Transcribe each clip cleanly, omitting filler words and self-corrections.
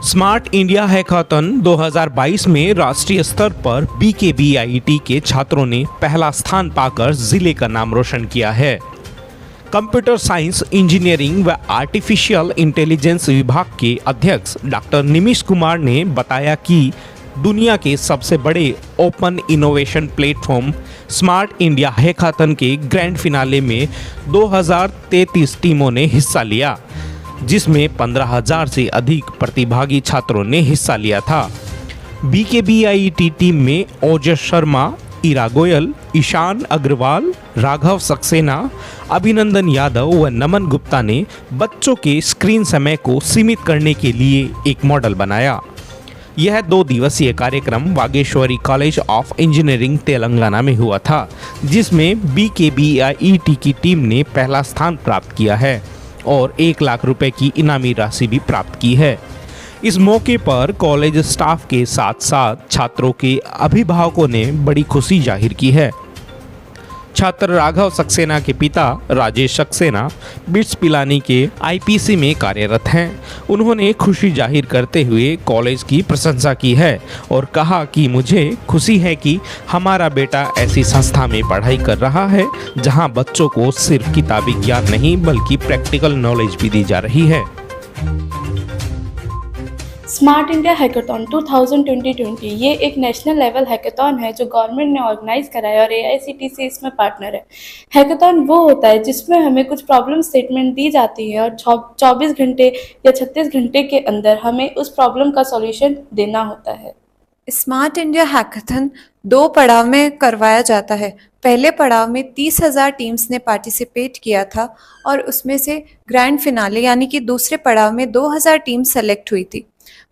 Smart India hackathon 2022 में राष्ट्रीय स्तर पर BKBIT के छात्रों ने पहला स्थान पाकर जिले का नाम रोशन किया है। कंप्यूटर साइंस, इंजीनियरिंग व आर्टिफिशियल इंटेलिजेंस विभाग के अध्यक्ष डॉक्टर निमिष कुमार ने बताया कि दुनिया के सबसे बड़े open innovation platform smart India hackathon के ग्रैंड फिनाले में 2033 टीमों ने हिस्सा लिया, जिसमें 15,000 से अधिक प्रतिभागी छात्रों ने हिस्सा लिया था। BKBIT टीम में ओजस शर्मा, ईरा गोयल, ईशान अग्रवाल, राघव सक्सेना, अभिनंदन यादव व नमन गुप्ता ने बच्चों के स्क्रीन समय को सीमित करने के लिए एक मॉडल बनाया। यह 2 दिवसीय कार्यक्रम Vageshwari college of engineering Telangana में हुआ था, जिसमें BKBIT की टीम ने पहला स्थान प्राप्त किया है और 1 लाख रुपए की इनामी राशि भी प्राप्त की है। इस मौके पर कॉलेज स्टाफ के साथ साथ छात्रों के अभिभावकों ने बड़ी खुशी जाहिर की है। छात्र राघव सक्सेना के पिता राजेश सक्सेना बिट्स पिलानी के IPC में कार्यरत हैं। उन्होंने खुशी जाहिर करते हुए कॉलेज की प्रशंसा की है और कहा कि मुझे खुशी है कि हमारा बेटा ऐसी संस्था में पढ़ाई कर रहा है जहां बच्चों को सिर्फ किताबी ज्ञान नहीं बल्कि प्रैक्टिकल नॉलेज भी दी जा रही है। स्मार्ट इंडिया हैकाथन 2020 ये एक नेशनल लेवल हैकाथन है जो गवर्नमेंट ने ऑर्गेनाइज कराया और AICTE इसमें पार्टनर है। हैकाथन वो होता है जिसमें हमें कुछ प्रॉब्लम स्टेटमेंट दी जाती है और 24 घंटे या 36 घंटे के अंदर हमें उस प्रॉब्लम का सॉल्यूशन देना होता है। स्मार्ट इंडिया हैकाथन 2 पड़ाव में करवाया जाता है। पहले पड़ाव में 30,000 टीम्स ने पार्टिसिपेट किया था और उसमें से ग्रैंड फिनाले यानी कि दूसरे पड़ाव में 2,000 टीम्स सेलेक्ट हुई थी।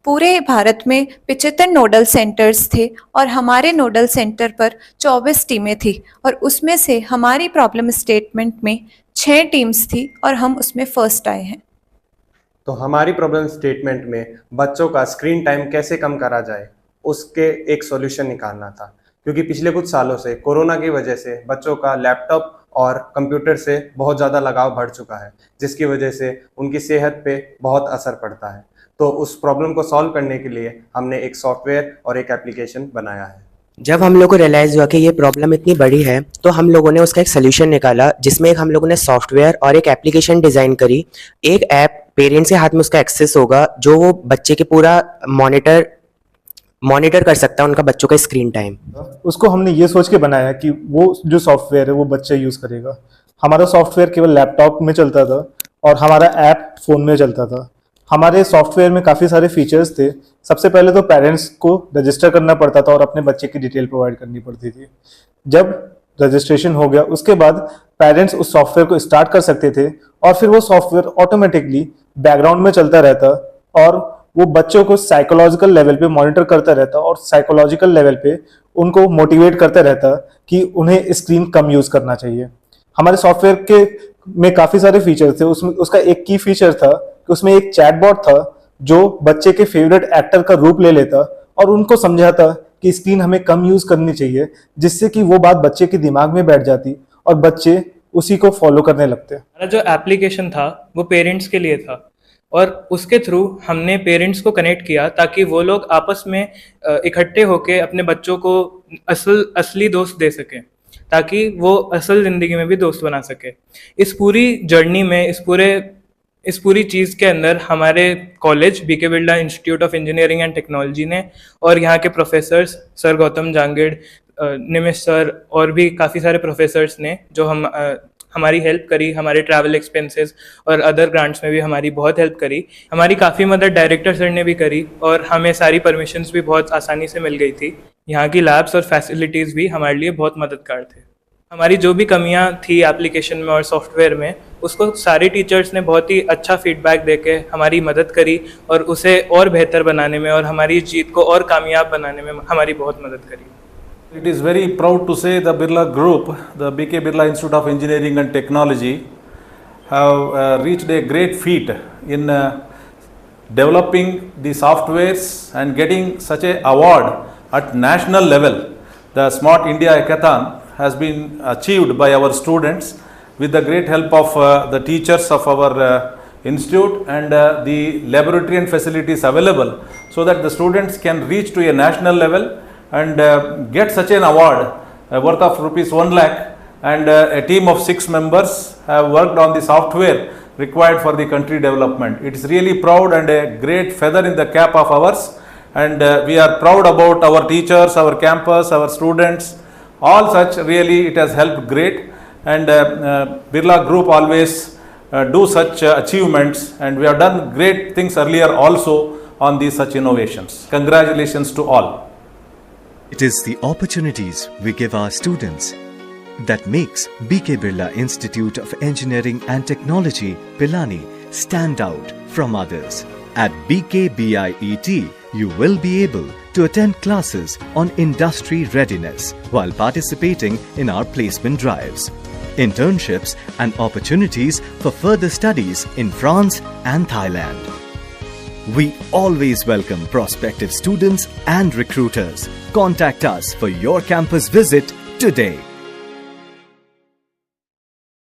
पूरे भारत में 75 नोडल सेंटर्स थे और हमारे नोडल सेंटर पर 24 टीमें थी और उसमें से हमारी प्रॉब्लम स्टेटमेंट में 6 टीम्स थी और हम उसमें फर्स्ट आए हैं। तो हमारी प्रॉब्लम स्टेटमेंट में बच्चों का स्क्रीन टाइम कैसे कम करा जाए उसके एक सॉल्यूशन निकालना था, क्योंकि पिछले कुछ सालों से कोरोना की वजह से बच्चों का लैपटॉप और कंप्यूटर से बहुत ज़्यादा लगाव बढ़ चुका है, जिसकी वजह से उनकी सेहत पे बहुत असर पड़ता है। तो उस प्रॉब्लम को सॉल्व करने के लिए हमने एक सॉफ्टवेयर और एक एप्लीकेशन बनाया है। जब हम लोग को रियलाइज़ हुआ कि ये प्रॉब्लम इतनी बड़ी है तो हम लोगों ने उसका एक सोल्यूशन निकाला, जिसमें एक हम लोगों ने सॉफ्टवेयर और एक एप्लीकेशन डिज़ाइन करी। एक ऐप पेरेंट्स के हाथ में उसका एक्सेस होगा जो वो बच्चे के पूरा मॉनिटर कर सकता है उनका बच्चों का स्क्रीन टाइम। उसको हमने ये सोच के बनाया कि वो जो सॉफ्टवेयर है वो बच्चा यूज़ करेगा। हमारा सॉफ्टवेयर केवल लैपटॉप में चलता था और हमारा ऐप फ़ोन में चलता था। हमारे सॉफ्टवेयर में काफ़ी सारे फीचर्स थे। सबसे पहले तो पेरेंट्स को रजिस्टर करना पड़ता था और अपने बच्चे की डिटेल प्रोवाइड करनी पड़ती थी। जब रजिस्ट्रेशन हो गया उसके बाद पेरेंट्स उस सॉफ्टवेयर को स्टार्ट कर सकते थे और फिर वो सॉफ्टवेयर ऑटोमेटिकली बैकग्राउंड में चलता रहता और वो बच्चों को साइकोलॉजिकल लेवल पे मॉनिटर करता रहता और साइकोलॉजिकल लेवल पे उनको मोटिवेट करता रहता कि उन्हें स्क्रीन कम यूज़ करना चाहिए। हमारे सॉफ्टवेयर के में काफ़ी सारे फीचर्स थे। उसमें उसका एक की फीचर था कि उसमें एक चैटबॉट था जो बच्चे के फेवरेट एक्टर का रूप ले लेता और उनको समझाता कि स्क्रीन हमें कम यूज़ करनी चाहिए, जिससे कि वो बात बच्चे के दिमाग में बैठ जाती और बच्चे उसी को फॉलो करने लगते। हमारा जो एप्लीकेशन था वो पेरेंट्स के लिए था और उसके थ्रू हमने पेरेंट्स को कनेक्ट किया ताकि वो लोग आपस में इकट्ठे होकर अपने बच्चों को असली दोस्त दे सकें, ताकि वो असल ज़िंदगी में भी दोस्त बना सके। इस पूरी जर्नी में इस पूरी चीज़ के अंदर हमारे college BK Birla institute of engineering and technology ने और यहाँ के professors sir Gautam Jangid, Nimish sir और भी काफ़ी सारे प्रोफेसर्स ने जो हमारी हेल्प करी। हमारे ट्रैवल एक्सपेंसेस और अदर ग्रांट्स में भी हमारी बहुत हेल्प करी। हमारी काफ़ी मदद डायरेक्टर सर ने भी करी और हमें सारी परमिशंस भी बहुत आसानी से मिल गई थी। यहाँ की लैब्स और फैसिलिटीज़ भी हमारे लिए बहुत मददगार थे। हमारी जो भी कमियाँ थी एप्लीकेशन में और सॉफ्टवेयर में, उसको सारे टीचर्स ने बहुत ही अच्छा फीडबैक देके हमारी मदद करी और उसे और बेहतर बनाने में और हमारी जीत को और कामयाब बनाने में हमारी बहुत मदद करी। It is very proud to say the Birla Group, the BK Birla Institute of Engineering and Technology, have reached a great feat in developing the softwares and getting such a award at national level. The Smart India Hackathon has been achieved by our students with the great help of the teachers of our institute and the laboratory and facilities available, so that the students can reach to a national level and get such an award worth of rupees 1 lakh, and a team of 6 members have worked on the software required for the country development. It is really proud and a great feather in the cap of ours, and we are proud about our teachers, our campus, our students, all such. Really it has helped great, and Birla Group always do such achievements, and we have done great things earlier also on these such innovations. Congratulations to all. It is the opportunities we give our students that makes BK Birla Institute of Engineering and Technology, Pilani, stand out from others. At BKBIET, you will be able to attend classes on industry readiness while participating in our placement drives, internships and opportunities for further studies in France and Thailand. We always welcome prospective students and recruiters. Contact us for your campus visit today.